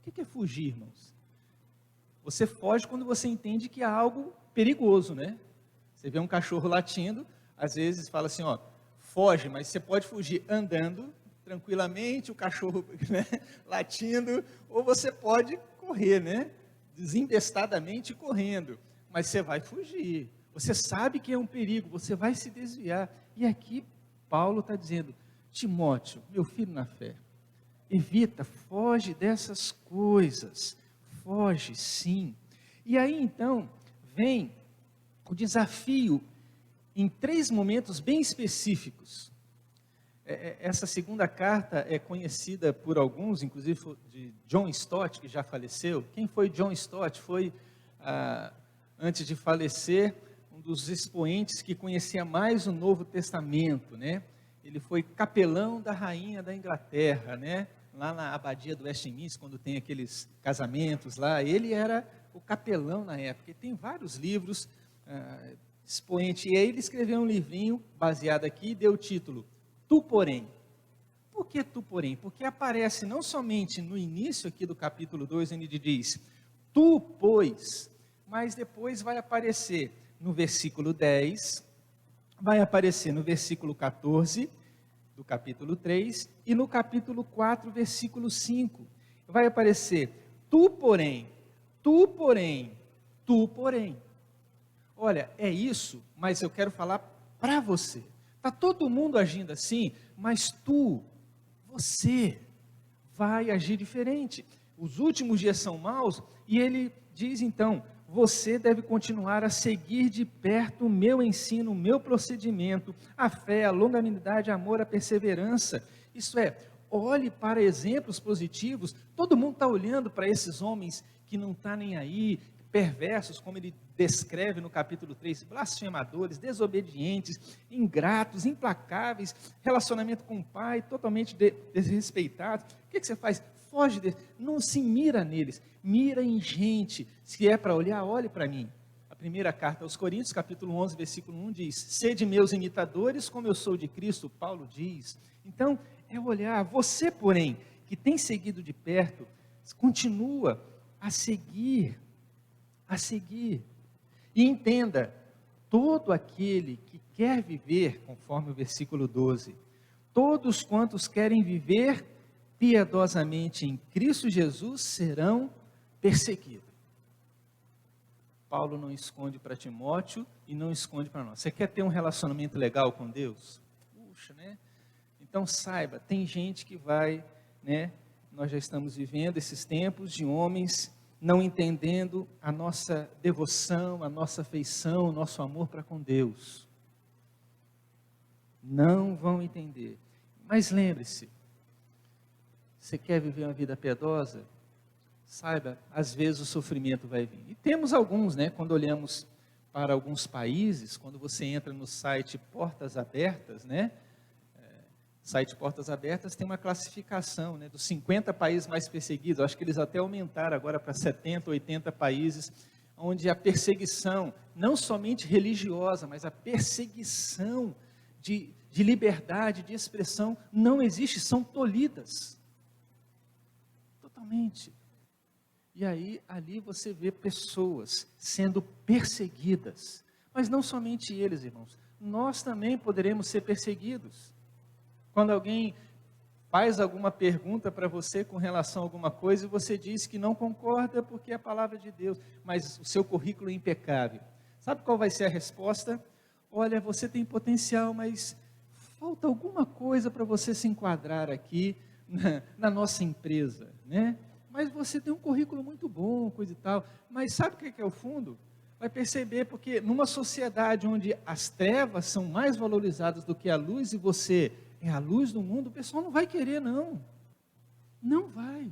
[SPEAKER 1] O que é fugir, irmãos? Você foge quando você entende que há algo perigoso, né? Você vê um cachorro latindo, às vezes fala assim, ó, foge, mas você pode fugir andando tranquilamente, o cachorro, né, latindo, ou você pode correr, né? Desembestadamente correndo, mas você vai fugir. Você sabe que é um perigo, você vai se desviar. E aqui Paulo está dizendo, Timóteo, meu filho na fé, evita, foge dessas coisas, foge sim. E aí então vem o desafio em 3 momentos bem específicos. Essa segunda carta é conhecida por alguns, inclusive de John Stott, que já faleceu. Quem foi John Stott? Foi, antes de falecer, um dos expoentes que conhecia mais o Novo Testamento, né? Ele foi capelão da rainha da Inglaterra, né? Lá na abadia do Westminster, quando tem aqueles casamentos lá, ele era o capelão na época. E tem vários livros, expoente. E aí ele escreveu um livrinho baseado aqui e deu o título, Tu Porém. Por que Tu Porém? Porque aparece não somente no início aqui do capítulo 2, onde ele diz, Tu, pois, mas depois vai aparecer no versículo 10, vai aparecer no versículo 14, do capítulo 3, e no capítulo 4, versículo 5, vai aparecer, tu porém, tu porém, tu porém. Olha, é isso, mas eu quero falar para você. Está todo mundo agindo assim, mas você vai agir diferente. Os últimos dias são maus, e ele diz então, você deve continuar a seguir de perto o meu ensino, o meu procedimento, a fé, a longanimidade, a amor, a perseverança. Isso é, olhe para exemplos positivos. Todo mundo está olhando para esses homens que não estão nem aí, perversos, como ele descreve no capítulo 3, blasfemadores, desobedientes, ingratos, implacáveis, relacionamento com o pai, totalmente desrespeitados. O que você faz? Foge deles, não se mira neles, mira em gente. Se é para olhar, olhe para mim. A primeira carta aos Coríntios, capítulo 11, versículo 1 diz, sede meus imitadores, como eu sou de Cristo, Paulo diz. Então, é olhar, você porém, que tem seguido de perto, continua a seguir, e entenda, todo aquele que quer viver, conforme o versículo 12, todos quantos querem viver piedosamente em Cristo Jesus serão perseguidos. Paulo não esconde para Timóteo e não esconde para nós. Você quer ter um relacionamento legal com Deus? Puxa, né? Então saiba, tem gente que vai, né? Nós já estamos vivendo esses tempos de homens não entendendo a nossa devoção, a nossa afeição, o nosso amor para com Deus. Não vão entender. Mas lembre-se, você quer viver uma vida piedosa? Saiba, às vezes o sofrimento vai vir. E temos alguns, né? Quando olhamos para alguns países, quando você entra no site Portas Abertas, né? Site Portas Abertas tem uma classificação, né? Dos 50 países mais perseguidos. Acho que eles até aumentaram agora para 70, 80 países, onde a perseguição, não somente religiosa, mas a perseguição de liberdade, de expressão, não existe, são tolhidas. Totalmente. E aí, ali você vê pessoas sendo perseguidas. Mas não somente eles, irmãos. Nós também poderemos ser perseguidos. Quando alguém faz alguma pergunta para você com relação a alguma coisa e você diz que não concorda porque é a palavra de Deus, mas o seu currículo é impecável. Sabe qual vai ser a resposta? Olha, você tem potencial, mas falta alguma coisa para você se enquadrar aqui na nossa empresa, né? Mas você tem um currículo muito bom, coisa e tal. Mas sabe o que é o fundo? Vai perceber, porque numa sociedade onde as trevas são mais valorizadas do que a luz e você é a luz do mundo, o pessoal não vai querer, não. Não vai.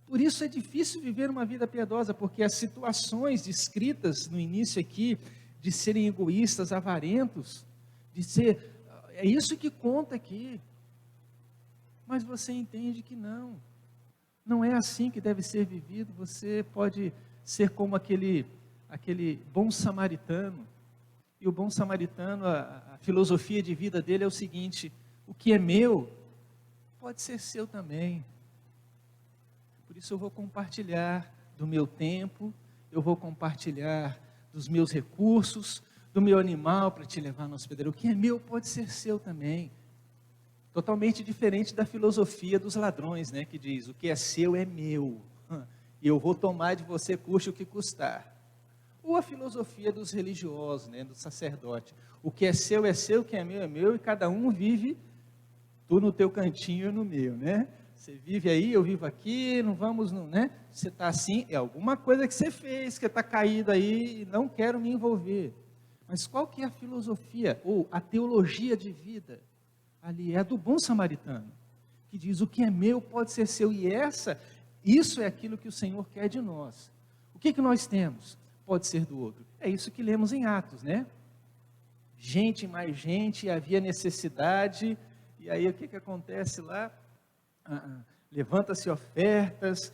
[SPEAKER 1] Por isso é difícil viver uma vida piedosa, porque as situações descritas no início aqui, de serem egoístas, avarentos, de ser, é isso que conta aqui. Mas você entende que não é assim que deve ser vivido. Você pode ser como aquele bom samaritano. E o bom samaritano, a filosofia de vida dele é o seguinte: o que é meu pode ser seu também. Por isso eu vou compartilhar do meu tempo, eu vou compartilhar dos meus recursos, do meu animal para te levar no hospedeiro. O que é meu pode ser seu também. Totalmente diferente da filosofia dos ladrões, né, que diz: o que é seu é meu, e eu vou tomar de você custe o que custar. Ou a filosofia dos religiosos, né, do sacerdote: o que é seu, o que é meu, e cada um vive, tu no teu cantinho e no meu, né? Você vive aí, eu vivo aqui, não vamos, né? Você está assim, é alguma coisa que você fez, que está caído aí, e não quero me envolver. Mas qual que é a filosofia, ou a teologia de vida? Ali é a do bom samaritano, que diz: o que é meu pode ser seu, e isso é aquilo que o Senhor quer de nós. O que nós temos pode ser do outro. É isso que lemos em Atos, né? Gente mais gente, havia necessidade, e aí o que acontece lá? Levanta-se ofertas,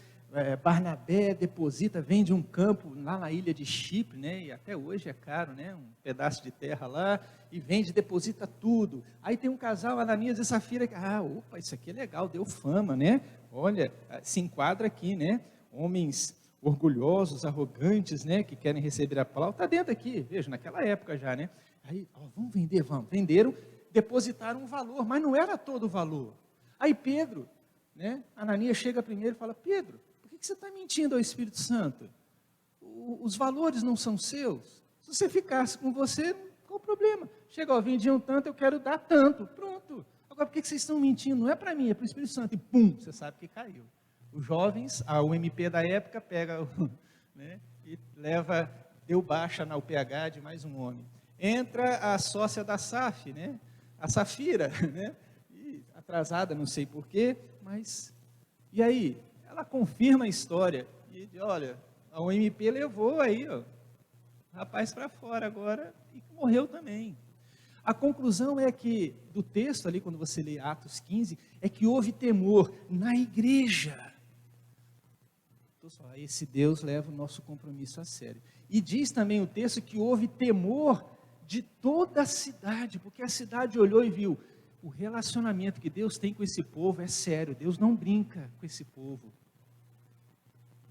[SPEAKER 1] Barnabé deposita, vende um campo lá na ilha de Chipre, né? E até hoje é caro, né? Um pedaço de terra lá, e vende, deposita tudo. Aí tem um casal, Ananias e Safira, que, opa, isso aqui é legal, deu fama, né? Olha, se enquadra aqui, né? Homens orgulhosos, arrogantes, né? Que querem receber a palavra, está dentro aqui, veja, naquela época já, né? Aí, vamos vender, vamos. Venderam, depositaram um valor, mas não era todo o valor. Aí Pedro, né? Ananias chega primeiro e fala: Pedro, por que você está mentindo ao Espírito Santo? Os valores não são seus. Se você ficasse com você, qual o problema? Chega, vendiam tanto, eu quero dar tanto, pronto. Agora, por que vocês estão mentindo? Não é para mim, é para o Espírito Santo. E pum, você sabe que caiu. Os jovens, a UMP da época, pega, né, e leva, deu baixa na UPH de mais um homem. Entra a sócia da SAF, né? A Safira, né? Atrasada, não sei porquê, mas, e aí? Ela confirma a história, e olha, a UMP levou aí, o rapaz para fora agora, e morreu também. A conclusão é que, do texto ali, quando você lê Atos 15, é que houve temor na igreja. Então, esse Deus leva o nosso compromisso a sério. E diz também o texto que houve temor de toda a cidade, porque a cidade olhou e viu: o relacionamento que Deus tem com esse povo é sério, Deus não brinca com esse povo.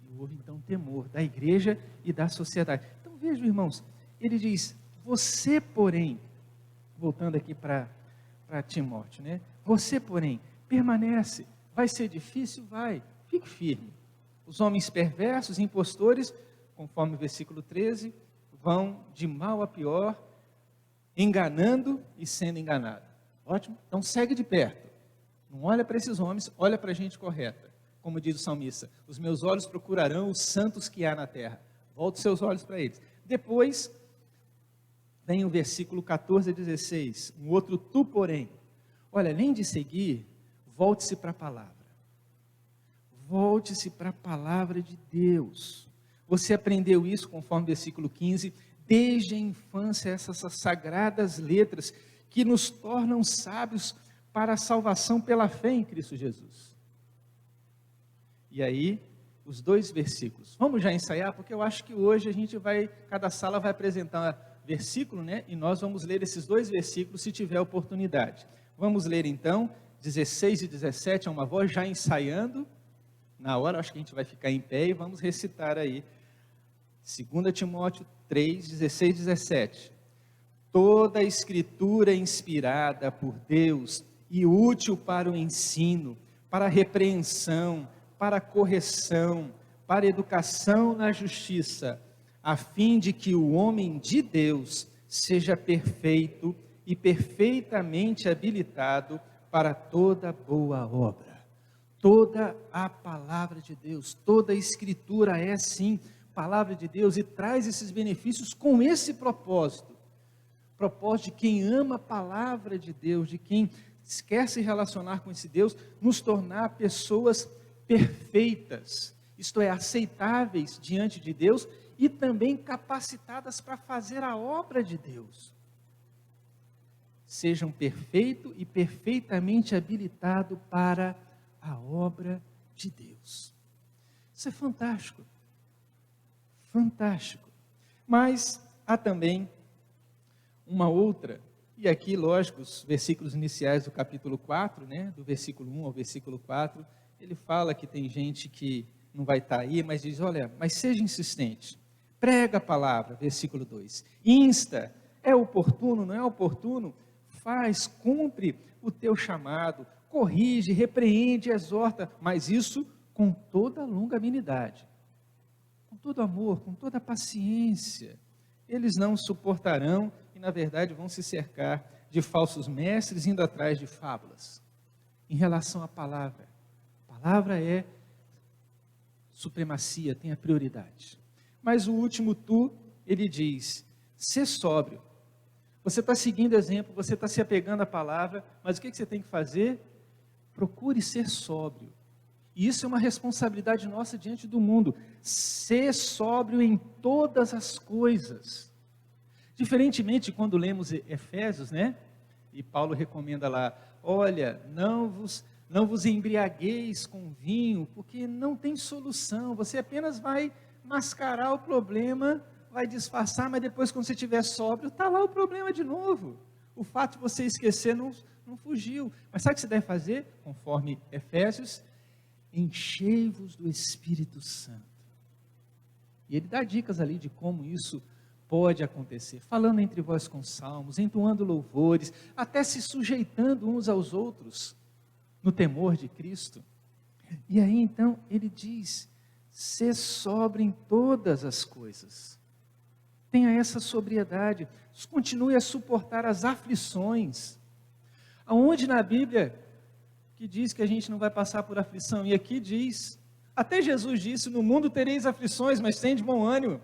[SPEAKER 1] E houve então temor da igreja e da sociedade. Então vejam, irmãos, ele diz: você porém, voltando aqui para Timóteo, né? Você porém, permanece, vai ser difícil? Vai, fique firme. Os homens perversos, impostores, conforme o versículo 13, vão de mal a pior, enganando e sendo enganado. Ótimo? Então segue de perto. Não olha para esses homens, olha para a gente correta. Como diz o salmista: os meus olhos procurarão os santos que há na terra. Volte os seus olhos para eles. Depois, vem o versículo 14 a 16. Um outro tu, porém. Olha, além de seguir, volte-se para a palavra. Volte-se para a palavra de Deus. Você aprendeu isso, conforme o versículo 15, desde a infância, essas sagradas letras que nos tornam sábios para a salvação pela fé em Cristo Jesus. E aí, os 2 versículos. Vamos já ensaiar, porque eu acho que hoje a gente vai, cada sala vai apresentar um versículo, né? E nós vamos ler esses 2 versículos se tiver oportunidade. Vamos ler então, 16 e 17, é uma voz já ensaiando. Na hora, acho que a gente vai ficar em pé e vamos recitar aí. 2 Timóteo 3, 16 e 17. Toda a escritura é inspirada por Deus e útil para o ensino, para a repreensão, para a correção, para a educação na justiça, a fim de que o homem de Deus seja perfeito e perfeitamente habilitado para toda boa obra. Toda a palavra de Deus, toda a escritura é sim palavra de Deus e traz esses benefícios com esse propósito de quem ama a palavra de Deus, de quem quer se relacionar com esse Deus, nos tornar pessoas perfeitas, isto é, aceitáveis diante de Deus e também capacitadas para fazer a obra de Deus. sejam perfeito e perfeitamente habilitado para a obra de Deus. Isso é fantástico. Fantástico. Mas há também uma outra, e aqui, lógico, os versículos iniciais do capítulo 4, né, do versículo 1 ao versículo 4, ele fala que tem gente que não vai estar aí, mas diz, olha, mas seja insistente, prega a palavra, versículo 2, insta, é oportuno, não é oportuno, faz, cumpre o teu chamado, corrige, repreende, exorta, mas isso com toda longanimidade, com todo amor, com toda paciência. Eles não suportarão e, na verdade, vão se cercar de falsos mestres, indo atrás de fábulas. Em relação à palavra, a palavra é supremacia, tem a prioridade. Mas o último tu, ele diz, ser sóbrio. Você está seguindo o exemplo, você está se apegando à palavra, mas o que você tem que fazer? Procure ser sóbrio. E isso é uma responsabilidade nossa diante do mundo. Ser sóbrio em todas as coisas. Diferentemente quando lemos Efésios, né? E Paulo recomenda lá, olha, não vos embriagueis com vinho, porque não tem solução. Você apenas vai mascarar o problema, vai disfarçar, mas depois quando você estiver sóbrio, está lá o problema de novo. O fato de você esquecer não fugiu. Mas sabe o que você deve fazer? Conforme Efésios, enchei-vos do Espírito Santo. E ele dá dicas ali de como isso pode acontecer, falando entre vós com salmos, entoando louvores, até se sujeitando uns aos outros, no temor de Cristo. E aí então ele diz, ser sóbrio em todas as coisas, tenha essa sobriedade, continue a suportar as aflições, aonde na Bíblia que diz que a gente não vai passar por aflição, e aqui diz, até Jesus disse, no mundo tereis aflições, mas tem de bom ânimo,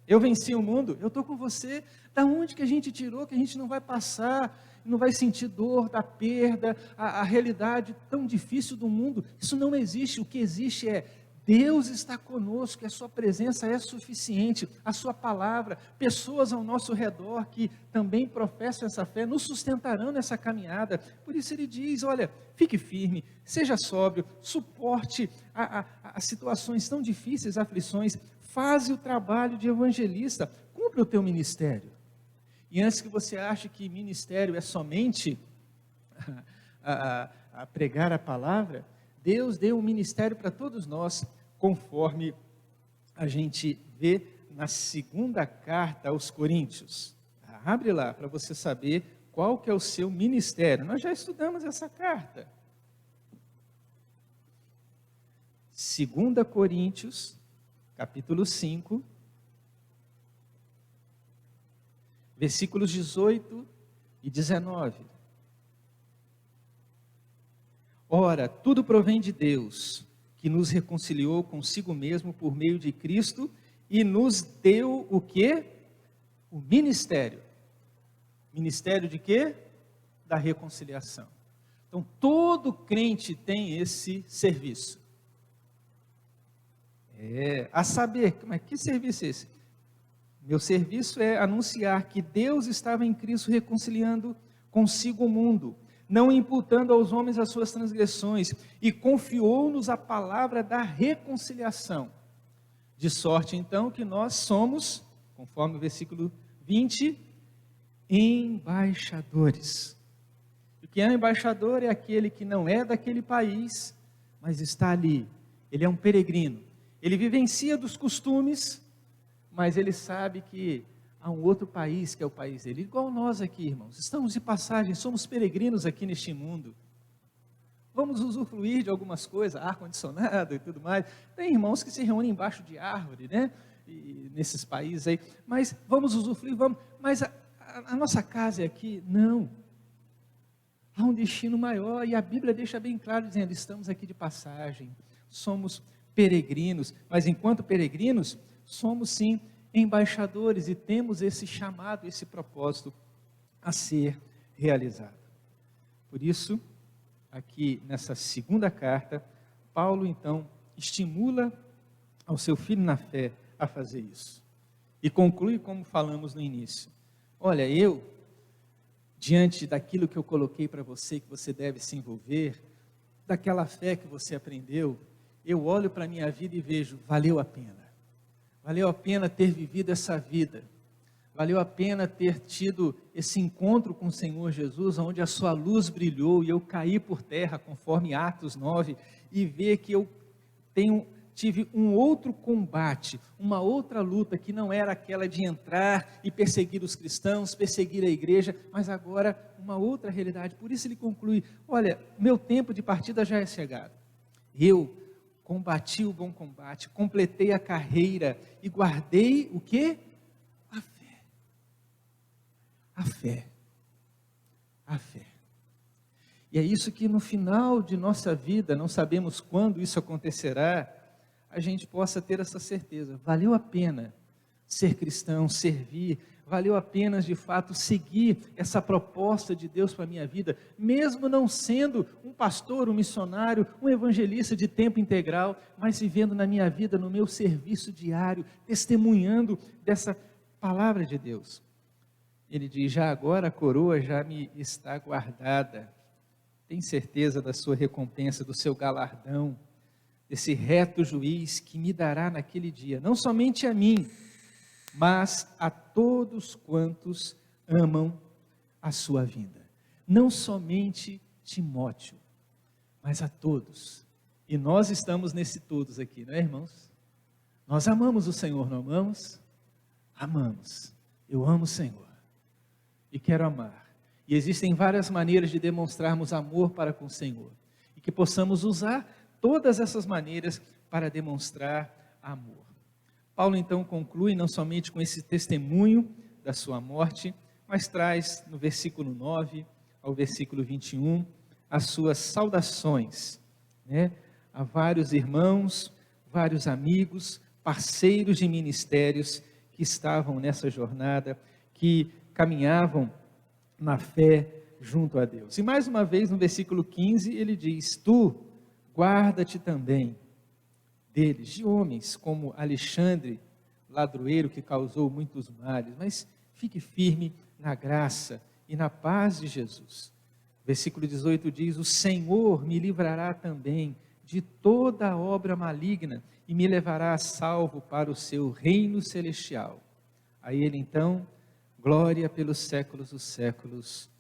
[SPEAKER 1] eu venci o mundo, eu estou com você. Da onde que a gente tirou que a gente não vai passar, não vai sentir dor da perda, a realidade tão difícil do mundo? Isso não existe. O que existe é Deus está conosco, a sua presença é suficiente, a sua palavra, pessoas ao nosso redor que também professam essa fé, nos sustentarão nessa caminhada. Por isso ele diz, olha, fique firme, seja sóbrio, suporte as situações tão difíceis, aflições, faze o trabalho de evangelista, cumpre o teu ministério. E antes que você ache que ministério é somente a pregar a palavra, Deus deu um ministério para todos nós, conforme a gente vê na segunda carta aos Coríntios. Abre lá para você saber qual que é o seu ministério. Nós já estudamos essa carta. 2 Coríntios, capítulo 5, versículos 18 e 19. Ora, tudo provém de Deus, que nos reconciliou consigo mesmo por meio de Cristo e nos deu o quê? O ministério. Ministério de quê? Da reconciliação. Então, todo crente tem esse serviço. A saber, mas que serviço é esse? Meu serviço é anunciar que Deus estava em Cristo reconciliando consigo o mundo, não imputando aos homens as suas transgressões, e confiou-nos a palavra da reconciliação. De sorte, então, que nós somos, conforme o versículo 20, embaixadores. O que é um embaixador é aquele que não é daquele país, mas está ali. Ele é um peregrino. Ele vivencia dos costumes, mas ele sabe que há um outro país que é o país dele, igual nós aqui, irmãos, estamos de passagem, somos peregrinos aqui neste mundo, vamos usufruir de algumas coisas, ar-condicionado e tudo mais, tem irmãos que se reúnem embaixo de árvore, né, e nesses países aí, mas vamos usufruir, vamos, mas a nossa casa é aqui, não, há um destino maior, e a Bíblia deixa bem claro, dizendo, estamos aqui de passagem, somos peregrinos, mas enquanto peregrinos, somos sim embaixadores e temos esse chamado, esse propósito a ser realizado. Por isso, aqui nessa segunda carta, Paulo então estimula ao seu filho na fé a fazer isso. E conclui como falamos no início. Olha, eu diante daquilo que eu coloquei para você, que você deve se envolver, daquela fé que você aprendeu, eu olho para a minha vida e vejo, valeu a pena. Valeu a pena ter vivido essa vida. Valeu a pena ter tido esse encontro com o Senhor Jesus, onde a sua luz brilhou e eu caí por terra, conforme Atos 9, e ver que eu tive um outro combate, uma outra luta, que não era aquela de entrar e perseguir os cristãos, perseguir a igreja, mas agora uma outra realidade. Por isso ele conclui, olha, meu tempo de partida já é chegado. Eu combati o bom combate, completei a carreira e guardei o quê? A fé. A fé. A fé. E é isso que no final de nossa vida, não sabemos quando isso acontecerá, a gente possa ter essa certeza, valeu a pena ser cristão, servir, valeu a pena de fato seguir essa proposta de Deus para a minha vida, mesmo não sendo um pastor, um missionário, um evangelista de tempo integral, mas vivendo na minha vida, no meu serviço diário, testemunhando dessa palavra de Deus. Ele diz, já agora a coroa já me está guardada, tem certeza da sua recompensa, do seu galardão, desse reto juiz que me dará naquele dia, não somente a mim, mas a todos quantos amam a sua vinda. Não somente Timóteo, mas a todos. E nós estamos nesse todos aqui, não é, irmãos? Nós amamos o Senhor, não amamos? Amamos. Eu amo o Senhor e quero amar. E existem várias maneiras de demonstrarmos amor para com o Senhor. E que possamos usar todas essas maneiras para demonstrar amor. Paulo então conclui não somente com esse testemunho da sua morte, mas traz no versículo 9 ao versículo 21 as suas saudações, a vários irmãos, vários amigos, parceiros de ministérios que estavam nessa jornada, que caminhavam na fé junto a Deus. E mais uma vez no versículo 15 ele diz, tu guarda-te também deles, de homens como Alexandre, ladroeiro que causou muitos males, mas fique firme na graça e na paz de Jesus. Versículo 18 diz, o Senhor me livrará também de toda obra maligna e me levará a salvo para o seu reino celestial. A ele então, glória pelos séculos dos séculos.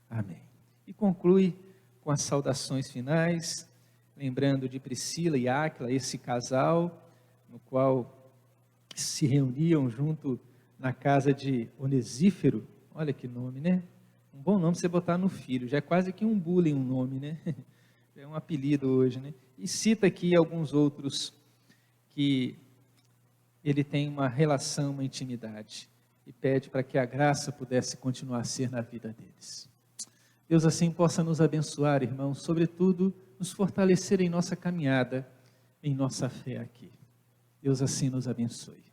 [SPEAKER 1] Amém. E conclui com as saudações finais, lembrando de Priscila e Áquila, esse casal, no qual se reuniam junto na casa de Onesífero. Olha que nome, né? Um bom nome você botar no filho, já é quase que um bullying um nome, né? É um apelido hoje, né? E cita aqui alguns outros que ele tem uma relação, uma intimidade, e pede para que a graça pudesse continuar a ser na vida deles. Deus assim possa nos abençoar, irmãos, sobretudo nos fortalecer em nossa caminhada, em nossa fé aqui. Deus assim nos abençoe.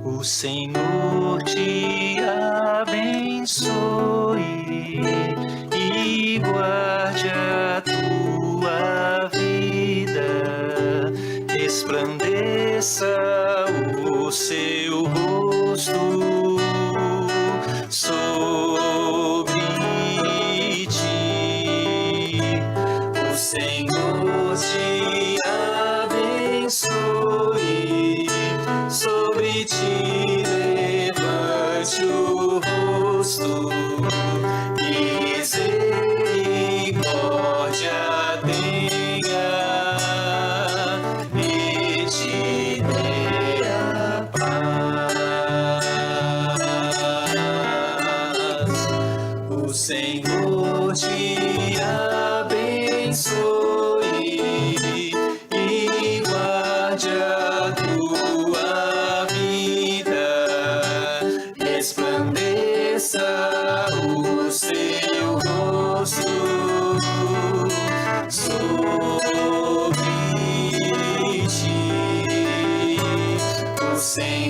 [SPEAKER 4] O Senhor te abençoe e guarde a tua vida, resplandeça o seu rosto sobre ti. O Senhor te abençoe, sobre ti levante o rosto, misericórdia tenha e te dê a paz. O Senhor te abençoe e guarde a tua vida, resplandeça o seu rosto sobre ti. O Senhor